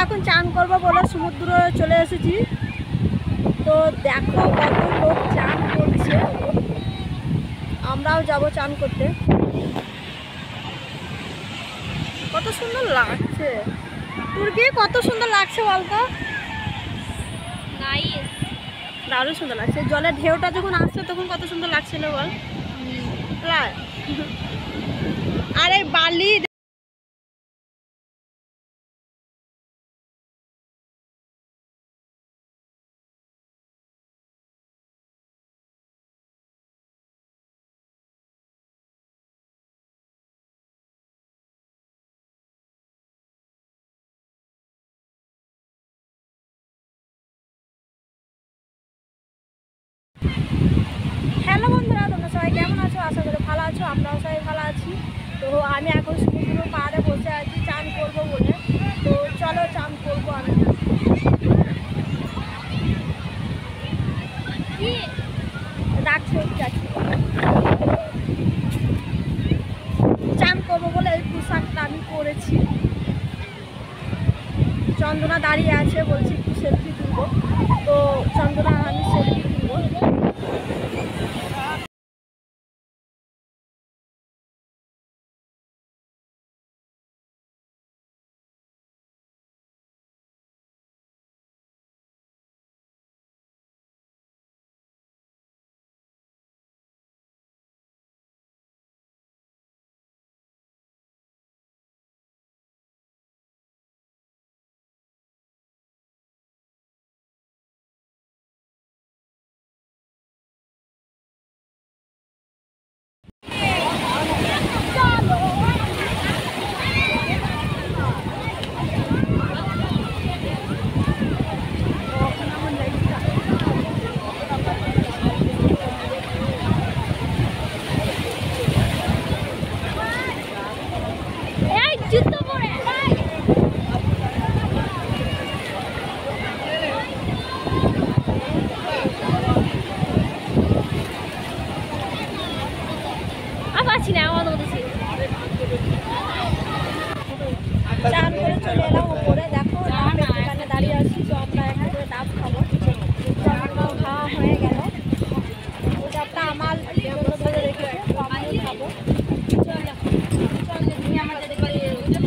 এখন চান করবো বলে সমুদ্রে চলে এসেছি। তো দেখো কত লোক চান করছে, আমরাও যাব চান করতে। কত সুন্দর লাগছে, তোর কি কত সুন্দর লাগছে বলতো? দারুণ সুন্দর লাগছে। জলের ঢেউটা যখন আসছে তখন কত সুন্দর লাগছিল বল। আরে বালি হ্যালো বন্ধুরা, তোমরা সবাই কেমন আছো? আশা করি ভালো আছো, আমরাও সবাই ভালো আছি। তো আমি এখন সমুদ্র পাড়ে বসে আছি চান করবো বলে। তো চলো চান করবো। আমি রাখছি চান করবো বলে এই পোশাকটা আমি পরেছি। চন্দনা দাঁড়িয়ে আছে, বলছি একটু সেলফি তুলবো। তো চন্দনা আমি সেলফি তুলবো। চান করে চলে এলাম উপরে। দেখো ডাবের দোকানে দাঁড়িয়ে আছি। তো আমরা একটা করে ডাব খাবো। ডাবটাও খাওয়া হয়ে গেল। ওই ডাবটা আমার জন্য ধরে রেখেছে, তো আমিও খাবো।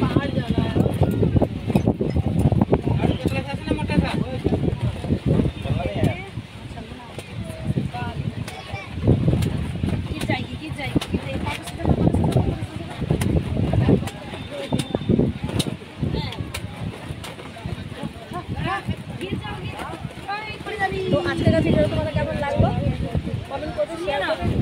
পাহাড় জানা তো আজকের ভিডিও তোমাদের কেমন লাগলো কমেন্ট করতে শেয়ার করবে।